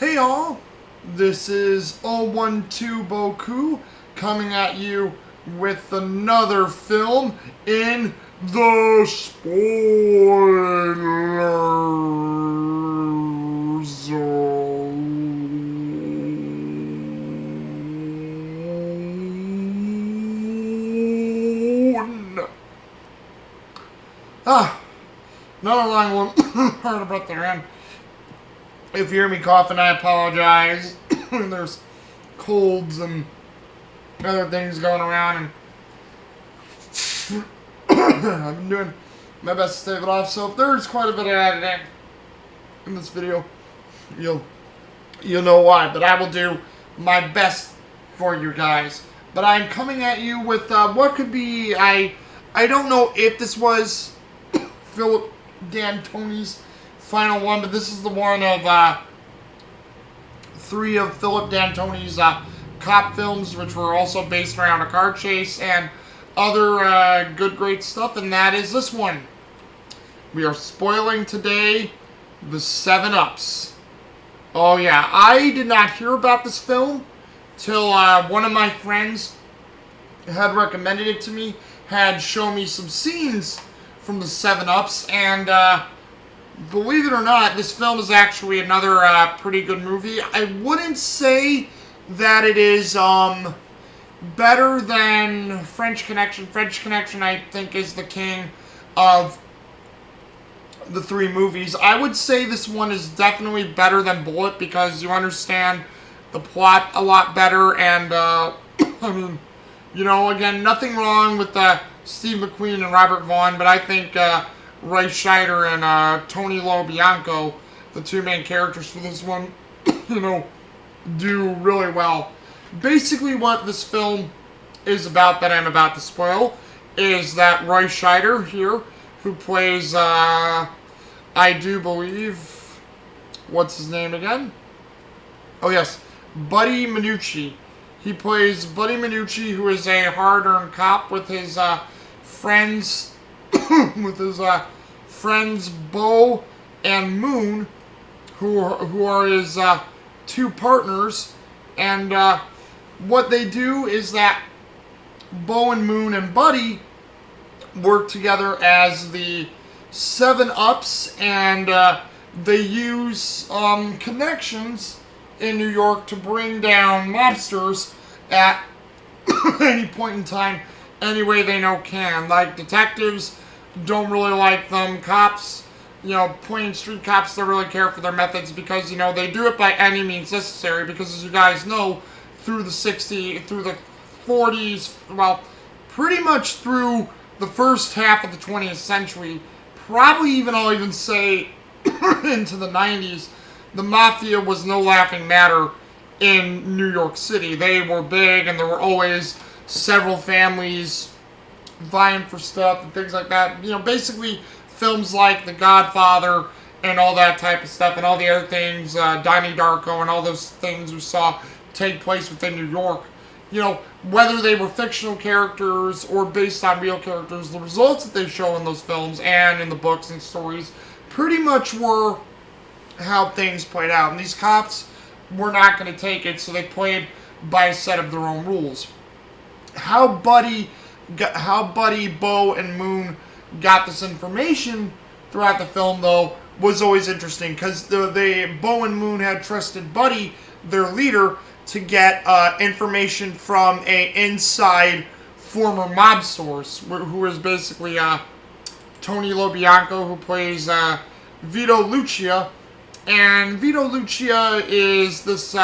Hey all, this is 012Boku coming at you with another film in the spoiler zone. Another long one. Hard about there, and if you hear me coughing, I apologize. There's colds and other things going around, and I've been doing my best to stave it off. So if there's quite a bit of editing in this video, you'll know why. But I will do my best for you guys. But I'm coming at you with what could be. I don't know if this was Phillip D'Antoni's final one, but this is the one of 3 of Phillip D'Antoni's cop films, which were also based around a car chase and other good, great stuff, and that is this one. We are spoiling today the 7 Ups. Oh yeah, I did not hear about this film till one of my friends had recommended it to me, had shown me some scenes from the 7 Ups, and believe it or not, this film is actually another pretty good movie. I wouldn't say that it is better than French Connection. French Connection, I think, is the king of the 3 movies. I would say this one is definitely better than Bullet because you understand the plot a lot better. And, I mean, you know, again, nothing wrong with Steve McQueen and Robert Vaughn, but I think Scheider and Tony Lo Bianco, the 2 main characters for this one, you know, do really well. Basically what this film is about that I'm about to spoil is that Roy Scheider here, who plays, I do believe, what's his name again? Oh yes, Buddy Minucci. He plays Buddy Minucci, who is a hard-earned cop with his friends, with his friends Bo and Moon, who are his 2 partners, and what they do is that Bo and Moon and Buddy work together as the 7 Ups, and they use connections in New York to bring down mobsters at any point in time, any way they know can. Like, detectives don't really like them. Cops, you know, plain street cops don't really care for their methods because, you know, they do it by any means necessary because, as you guys know, through the 60s, through the 40s, well, pretty much through the first half of the 20th century, probably even, I'll even say, into the 90s, the mafia was no laughing matter in New York City. They were big, and there were always several families vying for stuff and things like that. You know, basically films like The Godfather and all that type of stuff, and all the other things, Donnie Darko and all those things we saw take place within New York. You know, whether they were fictional characters or based on real characters, the results that they show in those films and in the books and stories pretty much were how things played out. And these cops were not going to take it, so they played by a set of their own rules. How Buddy, Bo, and Moon got this information throughout the film, though, was always interesting, because Bo and Moon had trusted Buddy, their leader, to get information from a inside former mob source, who is basically Tony Lo Bianco, who plays Vito Lucia. And Vito Lucia is this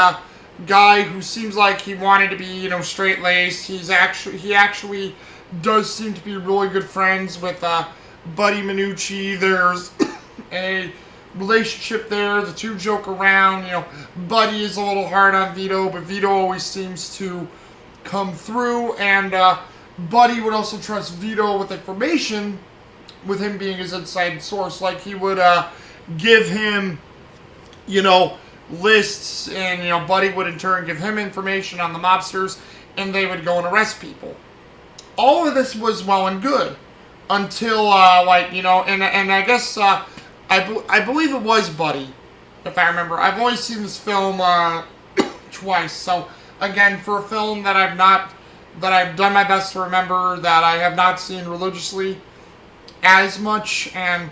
guy who seems like he wanted to be, you know, straight-laced. He actually does seem to be really good friends with Buddy Minucci. There's a relationship there. The 2 joke around. You know, Buddy is a little hard on Vito, but Vito always seems to come through. And Buddy would also trust Vito with information, with him being his inside source. Like, he would give him, you know, lists, and, you know, Buddy would in turn give him information on the mobsters, and they would go and arrest people. All of this was well and good until, like, you know, and I guess I believe it was Buddy if I remember. I've only seen this film twice. So again, for a film that I've done my best to remember, that I have not seen religiously as much, and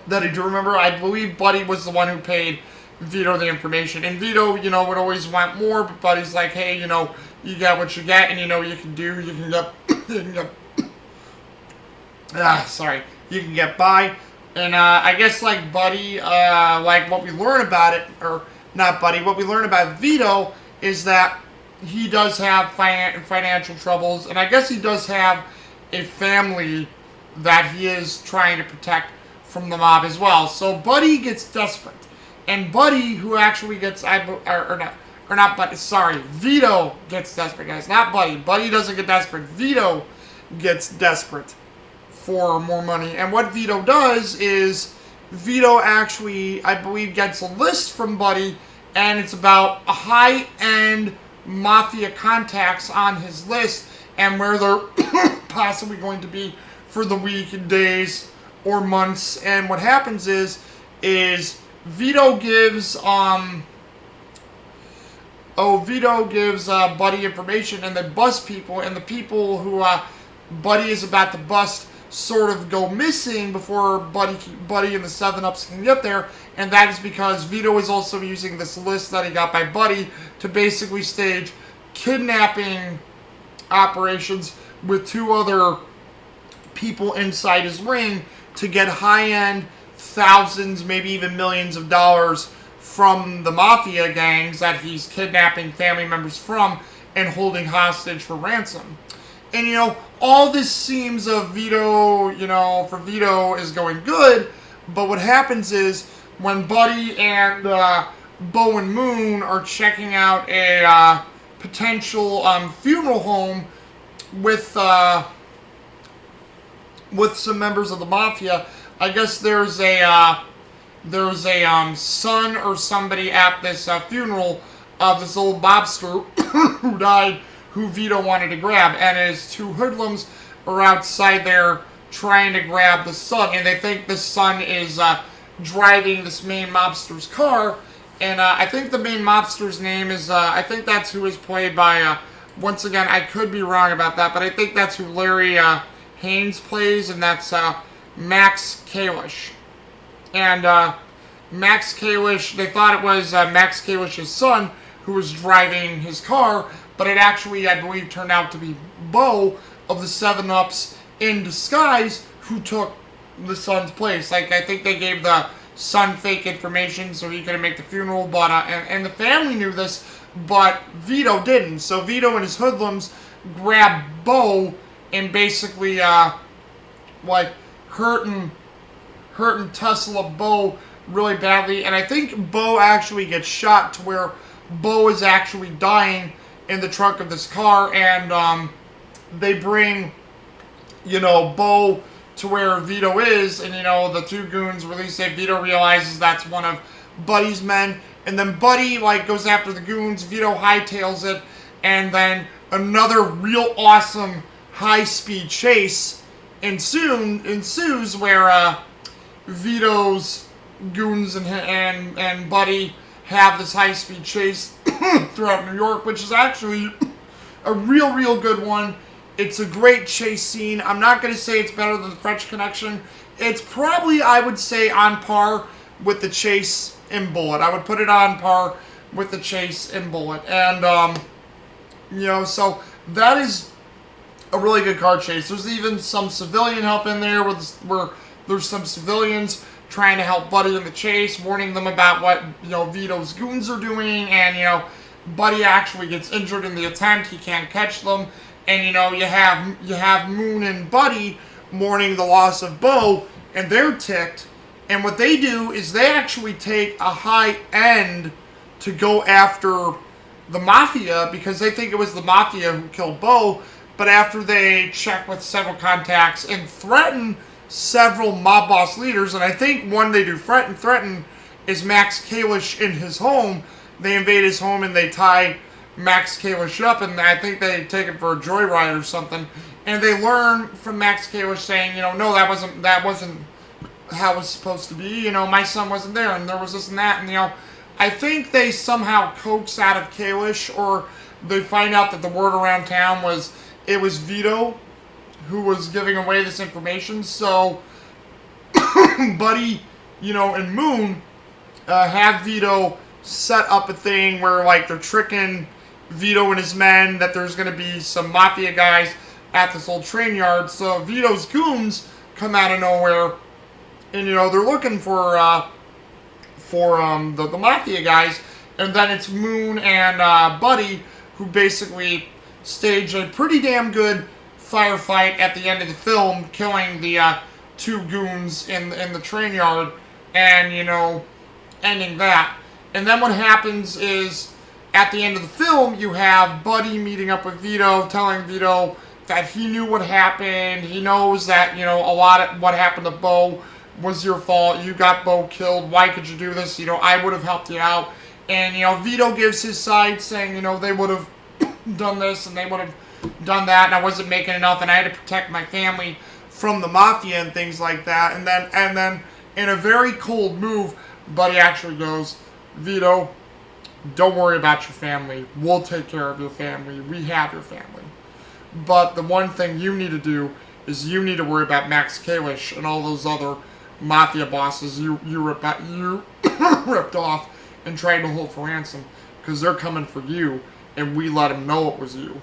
that I do remember, I believe Buddy was the one who paid Vito the information. And Vito, would always want more, but Buddy's like, hey, you get what you get, and you can get by. And I guess like Buddy, like what we learn about it, or not Buddy, what we learn about Vito is that he does have financial troubles, and I guess he does have a family that he is trying to protect from the mob as well. So Buddy gets desperate, and Buddy, who actually gets, Vito gets desperate, guys, not Buddy. Buddy doesn't get desperate. Vito gets desperate for more money, and what Vito does is Vito actually, I believe, gets a list from Buddy, and it's about a high-end mafia contacts on his list and where they're possibly going to be for the week and days or months. And what happens is Vito gives Buddy information, and they bust people, and the people who Buddy is about to bust sort of go missing before Buddy and the 7-Ups can get there, and that is because Vito is also using this list that he got by Buddy to basically stage kidnapping operations with 2 other people inside his ring to get high-end thousands, maybe even millions of dollars from the mafia gangs that he's kidnapping family members from and holding hostage for ransom. And, all this seems of Vito, for Vito is going good, but what happens is when Buddy and Bo and Moon are checking out a potential funeral home with some members of the mafia, I guess there's a son or somebody at this funeral of this old mobster who died, who Vito wanted to grab, and his 2 hoodlums are outside there trying to grab the son, and they think the son is driving this main mobster's car, and I think the main mobster's name is, I think that's who is played by, once again, I could be wrong about that, but I think that's who Larry Haynes plays, and that's Max Kalish. And Max Kalish, they thought it was Max Kalish's son who was driving his car, but it actually, I believe, turned out to be Bo of the 7-Ups in disguise who took the son's place. Like, I think they gave the son fake information so he couldn't make the funeral, but and the family knew this, but Vito didn't. So Vito and his hoodlums grabbed Bo and basically like hurting tussle up Bo really badly, and I think Bo actually gets shot to where Bo is actually dying in the trunk of this car, and they bring Bo to where Vito is, and the 2 goons release it. Vito realizes that's one of Buddy's men, and then Buddy goes after the goons. Vito hightails it, and then another real awesome high-speed chase ensues where Vito's goons and Buddy have this high-speed chase throughout New York, which is actually a real good one. It's a great chase scene. I'm not going to say it's better than the French Connection. It's probably, I would say, on par with the chase in Bullet. I would put it on par with the chase in Bullet. And, so that is a really good car chase. There's even some civilian help in there where there's some civilians trying to help Buddy in the chase, warning them about what, Vito's goons are doing, and, Buddy actually gets injured in the attempt. He can't catch them. And, you have Moon and Buddy mourning the loss of Bo, and they're ticked. And what they do is they actually take a high end to go after the Mafia, because they think it was the Mafia who killed Bo. But after they check with several contacts and threaten several mob boss leaders, and I think one they do threaten is Max Kalish in his home. They invade his home and they tie Max Kalish up, and I think they take him for a joyride or something. And they learn from Max Kalish saying, no, that wasn't how it was supposed to be. You know, my son wasn't there, and there was this and that, and, you know, I think they somehow coax out of Kalish, or they find out that the word around town was, it was Vito who was giving away this information, so Buddy, you know, and Moon have Vito set up a thing where, like, they're tricking Vito and his men that there's going to be some mafia guys at this old train yard. So Vito's goons come out of nowhere, and, you know, they're looking for the mafia guys, and then it's Moon and Buddy who basically stage a pretty damn good firefight at the end of the film, killing the two goons in the train yard, and, you know, ending that. And then what happens is, at the end of the film, you have Buddy meeting up with Vito, telling Vito that he knew what happened. He knows that, you know, a lot of what happened to Bo was your fault. You got Bo killed. Why could you do this? You know, I would have helped you out. And, you know, Vito gives his side, saying, you know, they would have done this and they would have done that, and I wasn't making enough, and I had to protect my family from the mafia and things like that. And then in a very cold move, Buddy actually goes, Vito, don't worry about your family. We'll take care of your family. We have your family. But the one thing you need to do is you need to worry about Max Kalish and all those other mafia bosses you ripped off and tried to hold for ransom, because they're coming for you, and we let them know it was you.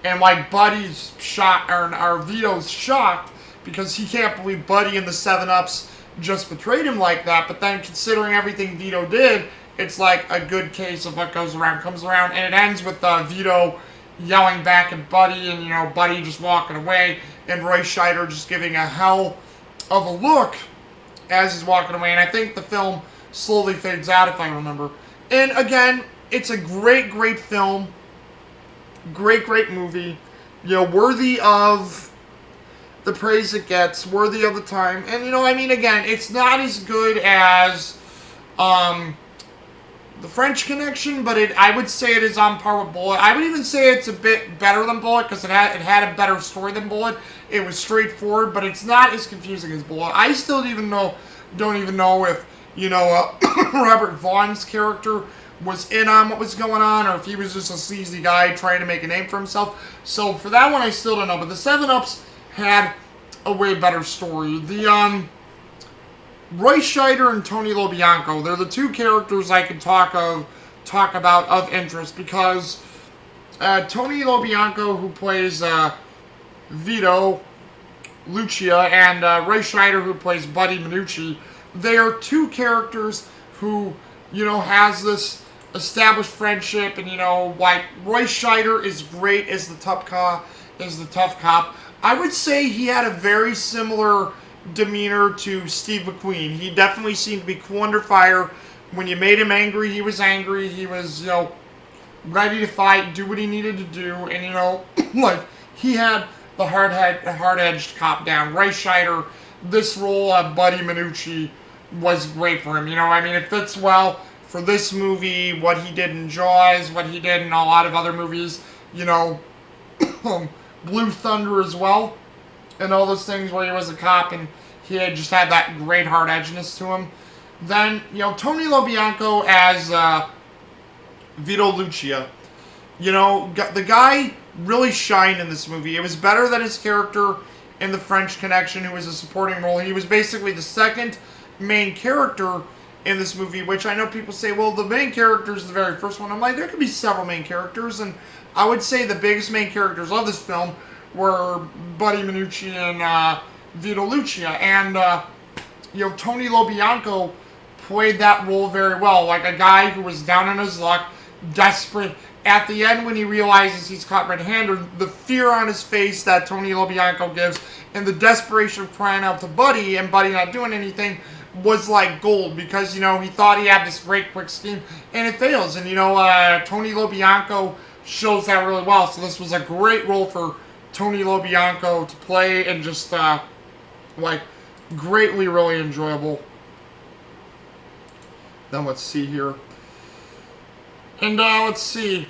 And, like, Buddy's shocked, or Vito's shocked, because he can't believe Buddy and the 7-Ups just betrayed him like that. But then, considering everything Vito did, it's like a good case of what goes around comes around. And it ends with Vito yelling back at Buddy, and, you know, Buddy just walking away, and Roy Scheider just giving a hell of a look as he's walking away. And I think the film slowly fades out, if I remember. And again, it's a great, great film. Great, great movie. You know, worthy of the praise it gets, worthy of the time. And, you know, I mean, again, it's not as good as The French Connection, but I would say it is on par with Bullet. I would even say it's a bit better than Bullet, because it had a better story than Bullet. It was straightforward, but it's not as confusing as Bullet. I still don't even know if, you know, Robert Vaughn's character was in on what was going on, or if he was just a sleazy guy trying to make a name for himself. So for that one, I still don't know. But the 7-Ups had a way better story. The Roy Scheider and Tony Lo Bianco, they're the two characters I could talk about of interest, because Tony Lo Bianco, who plays Vito Lucia, and Roy Scheider, who plays Buddy Minucci, they are two characters who, you know, has this established friendship, and, you know, like, Roy Scheider is great as the tough cop. I would say he had a very similar demeanor to Steve McQueen. He definitely seemed to be cool under fire. When you made him angry, he was angry. He was, you know, ready to fight, do what he needed to do, and, you know, like, he had the hard-edged cop down. Roy Scheider, this role of Buddy Minucci was great for him. You know, I mean, it fits well for this movie, what he did in Jaws, what he did in a lot of other movies, you know, Blue Thunder as well, and all those things where he was a cop and he had just had that great hard edginess to him. Then, you know, Tony Lo Bianco as Vito Lucia. You know, the guy really shined in this movie. It was better than his character in The French Connection, who was a supporting role. He was basically the second main character in this movie, which I know people say, well, the main character is the very first one. I'm like, there could be several main characters, and I would say the biggest main characters of this film were Buddy Minucci and Vito Lucia. And, you know, Tony Lo Bianco played that role very well, like a guy who was down on his luck, desperate. At the end, when he realizes he's caught red-handed, the fear on his face that Tony Lo Bianco gives, and the desperation of crying out to Buddy, and Buddy not doing anything, was like gold, because, you know, he thought he had this great quick scheme, and it fails. And, you know, Tony Lo Bianco shows that really well. So this was a great role for Tony Lo Bianco to play, and just, like, greatly, really enjoyable. Then let's see here. And let's see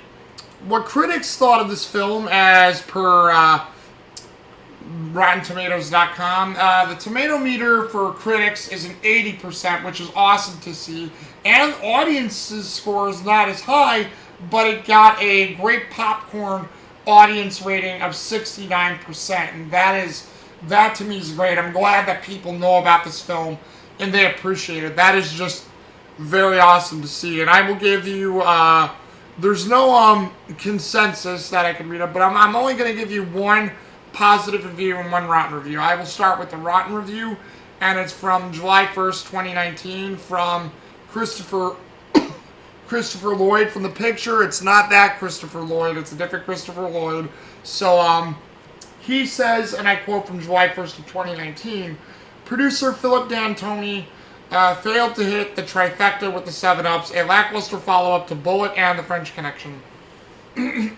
what critics thought of this film as per RottenTomatoes.com. The tomato meter for critics is an 80%, which is awesome to see. And audience's score is not as high, but it got a great popcorn audience rating of 69%. And that to me is great. I'm glad that people know about this film and they appreciate it. That is just very awesome to see. And I will give you, there's no consensus that I can read up, but I'm only going to give you one positive review and one rotten review. I will start with the rotten review, and it's from July 1st, 2019, from Christopher Lloyd. From the picture, it's not that Christopher Lloyd, it's a different Christopher Lloyd. So, he says, and I quote from July 1st of 2019, producer Phillip D'Antoni failed to hit the trifecta with the 7-Ups, a lackluster follow-up to Bullet and The French Connection.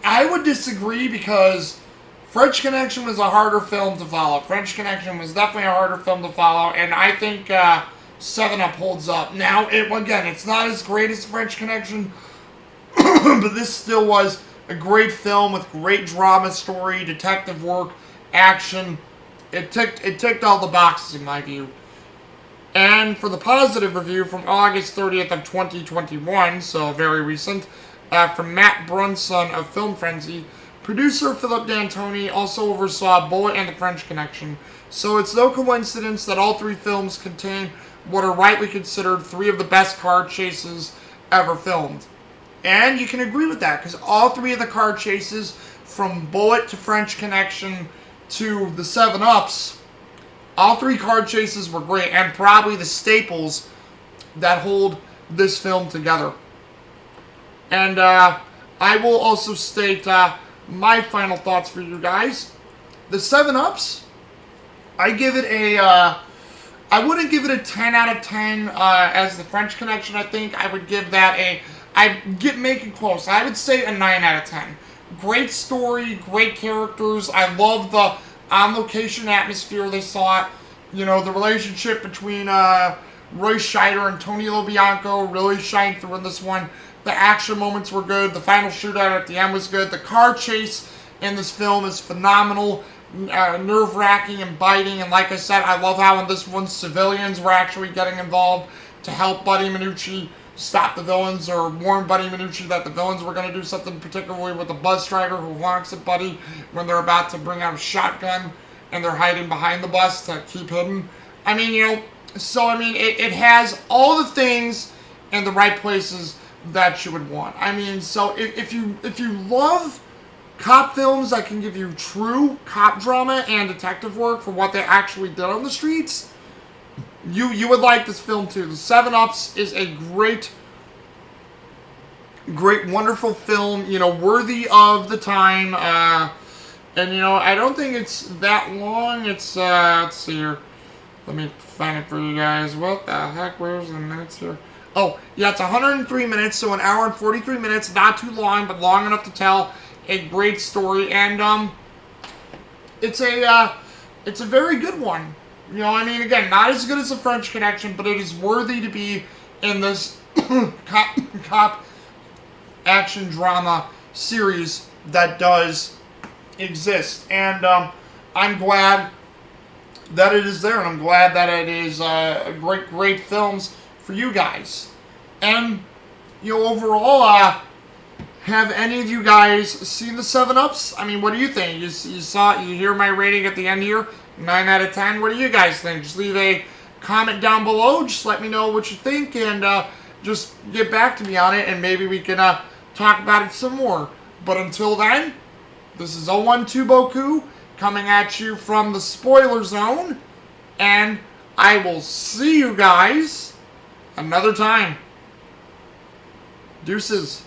I would disagree, because French Connection was a harder film to follow. French Connection was definitely a harder film to follow, and I think 7-Up holds up. Now, again, it's not as great as French Connection, but this still was a great film with great drama, story, detective work, action. It ticked all the boxes in my view. And for the positive review from August 30th of 2021, so very recent, from Matt Brunson of Film Frenzy, producer Phillip D'Antoni also oversaw Bullet and The French Connection, so it's no coincidence that all three films contain what are rightly considered three of the best car chases ever filmed. And you can agree with that, because all three of the car chases, from Bullet to French Connection to the 7-Ups, all three car chases were great, and probably the staples that hold this film together. And I will also state my final thoughts for you guys. The 7-Ups, I give it a, I wouldn't give it a 10 out of 10 as The French Connection. I think I would give that make it close. I would say a 9 out of 10. Great story, great characters. I love the on-location atmosphere they saw. You know, the relationship between Roy Scheider and Tony Lo Bianco really shined through in this one. The action moments were good. The final shootout at the end was good. The car chase in this film is phenomenal, nerve-wracking and biting. And like I said, I love how in this one civilians were actually getting involved to help Buddy Minucci stop the villains, or warn Buddy Minucci that the villains were going to do something, particularly with the bus driver who honks at Buddy when they're about to bring out a shotgun and they're hiding behind the bus to keep hidden. I mean, you know, so I mean, it has all the things in the right places that you would want. I mean, so if you love cop films that can give you true cop drama and detective work for what they actually did on the streets, you would like this film too. The 7-Ups is a great, wonderful film, you know, worthy of the time. And, you know, I don't think it's that long. It's, let's see here. Let me find it for you guys. What the heck? Where's the minutes here? Oh, yeah, it's 103 minutes, so an hour and 43 minutes. Not too long, but long enough to tell a great story. And, it's a very good one. You know, I mean, again, not as good as The French Connection, but it is worthy to be in this cop action drama series that does exist. And I'm glad that it is there, and I'm glad that it is great films for you guys. And, you know, overall, have any of you guys seen the 7-Ups? I mean, what do you think? You hear my rating at the end here? 9 out of 10. What do you guys think? Just leave a comment down below. Just let me know what you think, and just get back to me on it, and maybe we can talk about it some more. But until then, this is 012Boku coming at you from the spoiler zone, and I will see you guys another time. Deuces.